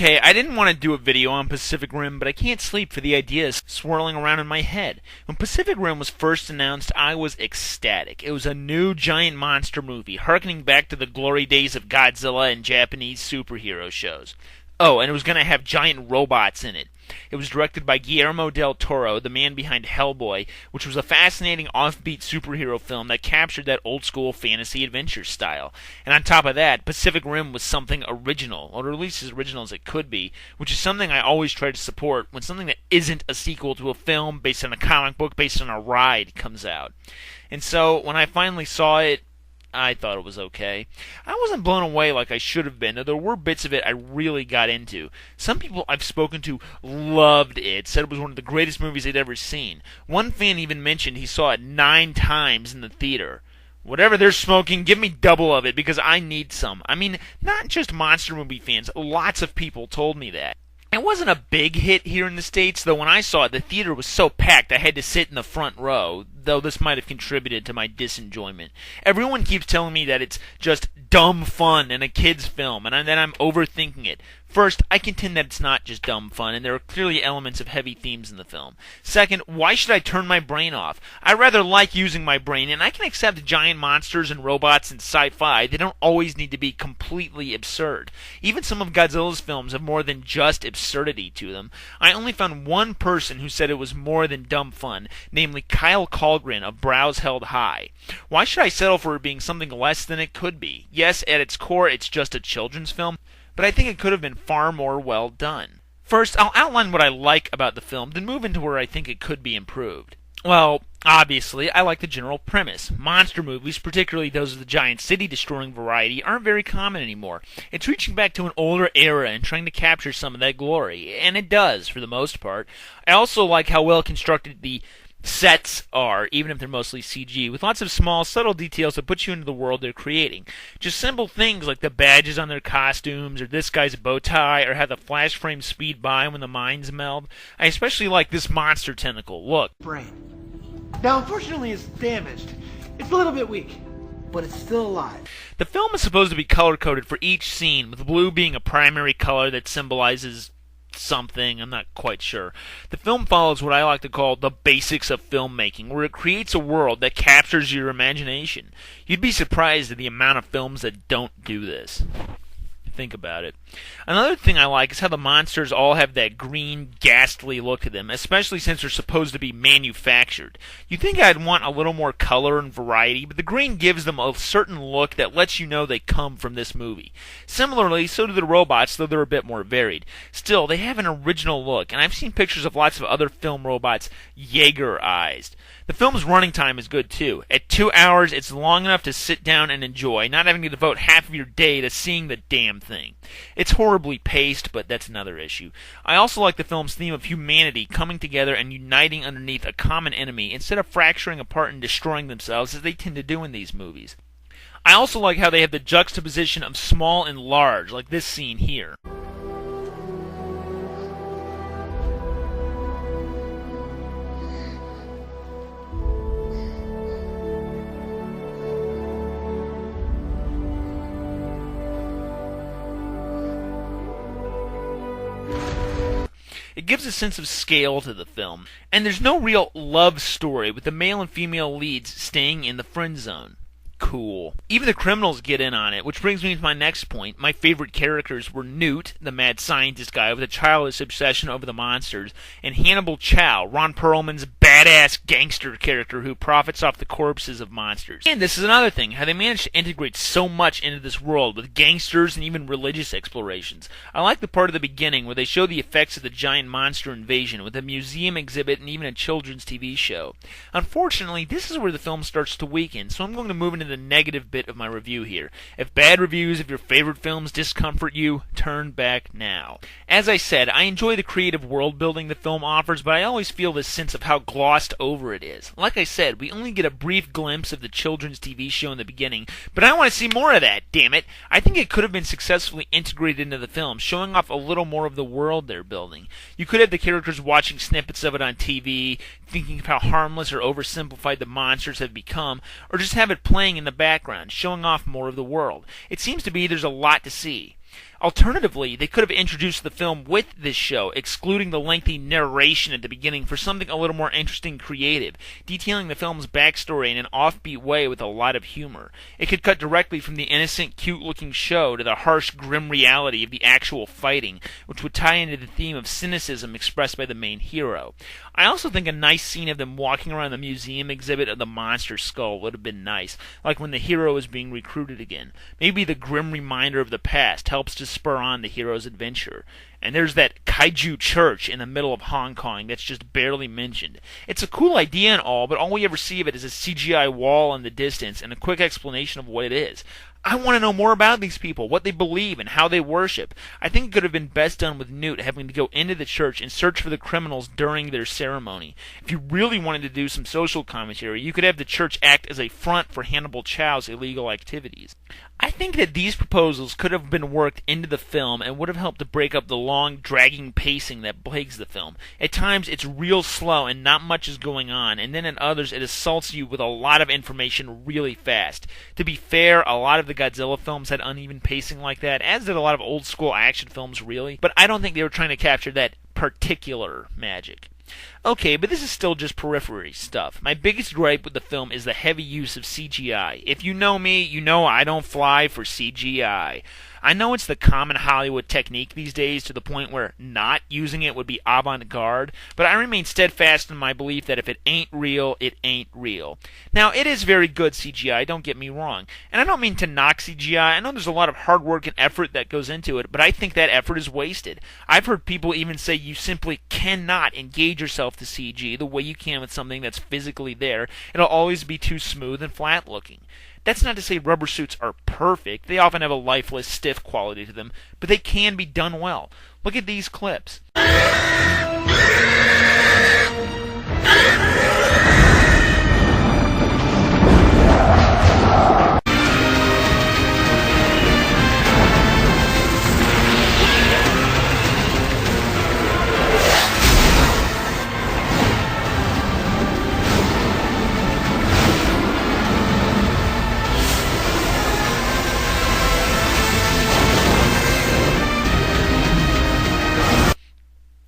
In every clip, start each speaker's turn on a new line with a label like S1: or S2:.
S1: Okay, I didn't want to do a video on Pacific Rim, but I can't sleep for the ideas swirling around in my head. When Pacific Rim was first announced, I was ecstatic. It was a new giant monster movie, harkening back to the glory days of Godzilla and Japanese superhero shows. Oh, and it was going to have giant robots in it. It was directed by Guillermo del Toro, the man behind Hellboy, which was a fascinating offbeat superhero film that captured that old-school fantasy adventure style. And on top of that, Pacific Rim was something original, or at least as original as it could be, which is something I always try to support when something that isn't a sequel to a film based on a comic book based on a ride comes out. And so, when I finally saw it, I thought it was okay. I wasn't blown away like I should have been, though there were bits of it I really got into. Some people I've spoken to loved it, said it was one of the greatest movies they'd ever seen. One fan even mentioned he saw it 9 times in the theater. Whatever they're smoking, give me double of it, because I need some. I mean, not just monster movie fans, lots of people told me that. It wasn't a big hit here in the States, though when I saw it, the theater was so packed I had to sit in the front row, though this might have contributed to my disenjoyment. Everyone keeps telling me that it's just dumb fun and a kid's film, and then I'm overthinking it. First, I contend that it's not just dumb fun, and there are clearly elements of heavy themes in the film. Second, why should I turn my brain off? I rather like using my brain, and I can accept giant monsters and robots and sci-fi. They don't always need to be completely absurd. Even some of Godzilla's films have more than just absurdity to them. I only found one person who said it was more than dumb fun, namely Kyle Colgren of Brows Held High. Why should I settle for it being something less than it could be? Yes, at its core, it's just a children's film, but I think it could have been far more well done. First, I'll outline what I like about the film, then move into where I think it could be improved. Well, obviously, I like the general premise. Monster movies, particularly those of the giant city-destroying variety, aren't very common anymore. It's reaching back to an older era and trying to capture some of that glory, and it does, for the most part. I also like how well constructed the sets are, even if they're mostly CG, with lots of small, subtle details that put you into the world they're creating. Just simple things like the badges on their costumes, or this guy's bow tie, or how the flash frames speed by when the mines meld. I especially like this monster tentacle. Look.
S2: Brain. Now, unfortunately, it's damaged. It's a little bit weak, but it's still alive.
S1: The film is supposed to be color-coded for each scene, with blue being a primary color that symbolizes something, I'm not quite sure. The film follows what I like to call the basics of filmmaking, where it creates a world that captures your imagination. You'd be surprised at the amount of films that don't do this. Think about it. Another thing I like is how the monsters all have that green, ghastly look to them, especially since they're supposed to be manufactured. You'd think I'd want a little more color and variety, but the green gives them a certain look that lets you know they come from this movie. Similarly, so do the robots, though they're a bit more varied. Still, they have an original look, and I've seen pictures of lots of other film robots Jaeger-ized. The film's running time is good, too. At 2 hours, it's long enough to sit down and enjoy, not having to devote half of your day to seeing the damn thing. It's horribly paced, but that's another issue. I also like the film's theme of humanity coming together and uniting underneath a common enemy, instead of fracturing apart and destroying themselves, as they tend to do in these movies. I also like how they have the juxtaposition of small and large, like this scene here. It gives a sense of scale to the film, and there's no real love story with the male and female leads staying in the friend zone. Cool. Even the criminals get in on it, which brings me to my next point. My favorite characters were Newt, the mad scientist guy with a childish obsession over the monsters, and Hannibal Chow, Ron Perlman's badass gangster character who profits off the corpses of monsters. And this is another thing, how they managed to integrate so much into this world, with gangsters and even religious explorations. I like the part of the beginning where they show the effects of the giant monster invasion, with a museum exhibit and even a children's TV show. Unfortunately, this is where the film starts to weaken, so I'm going to move into the negative bit of my review here. If bad reviews of your favorite films discomfort you, turn back now. As I said, I enjoy the creative world building the film offers, but I always feel this sense of how glossed over it is. Like I said, we only get a brief glimpse of the children's TV show in the beginning, but I want to see more of that, damn it. I think it could have been successfully integrated into the film, showing off a little more of the world they're building. You could have the characters watching snippets of it on TV, thinking of how harmless or oversimplified the monsters have become, or just have it playing in the background, showing off more of the world. It seems to be there's a lot to see. Alternatively, they could have introduced the film with this show, excluding the lengthy narration at the beginning for something a little more interesting and creative, detailing the film's backstory in an offbeat way with a lot of humor. It could cut directly from the innocent, cute-looking show to the harsh, grim reality of the actual fighting, which would tie into the theme of cynicism expressed by the main hero. I also think a nice scene of them walking around the museum exhibit of the monster skull would have been nice, like when the hero is being recruited again. Maybe the grim reminder of the past helps to spur on the hero's adventure. And there's that kaiju church in the middle of Hong Kong that's just barely mentioned. It's a cool idea and all, but all we ever see of it is a CGI wall in the distance and a quick explanation of what it is. I want to know more about these people, what they believe, and how they worship. I think it could have been best done with Newt having to go into the church and search for the criminals during their ceremony. If you really wanted to do some social commentary, you could have the church act as a front for Hannibal Chow's illegal activities. I think that these proposals could have been worked into the film and would have helped to break up the long, dragging pacing that plagues the film. At times, it's real slow and not much is going on, and then at others, it assaults you with a lot of information really fast. To be fair, a lot of the Godzilla films had uneven pacing like that, as did a lot of old-school action films, really, but I don't think they were trying to capture that particular magic. Okay, but this is still just periphery stuff. My biggest gripe with the film is the heavy use of CGI. If you know me, you know I don't fly for CGI. I know it's the common Hollywood technique these days to the point where not using it would be avant-garde, but I remain steadfast in my belief that if it ain't real, it ain't real. Now, it is very good CGI, don't get me wrong, and I don't mean to knock CGI. I know there's a lot of hard work and effort that goes into it, but I think that effort is wasted. I've heard people even say you simply cannot engage yourself to CG the way you can with something that's physically there. It'll always be too smooth and flat-looking. That's not to say rubber suits are perfect. They often have a lifeless, stiff quality to them, but they can be done well. Look at these clips.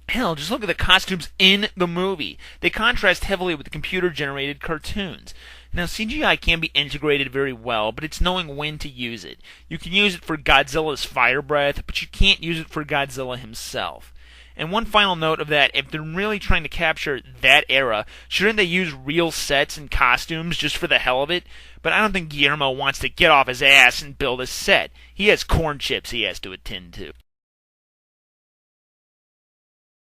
S1: Hell, just look at the costumes in the movie. They contrast heavily with the computer-generated cartoons. Now, CGI can be integrated very well, but it's knowing when to use it. You can use it for Godzilla's fire breath, but you can't use it for Godzilla himself. And one final note of that, if they're really trying to capture that era, shouldn't they use real sets and costumes just for the hell of it? But I don't think Guillermo wants to get off his ass and build a set. He has corn chips he has to attend to.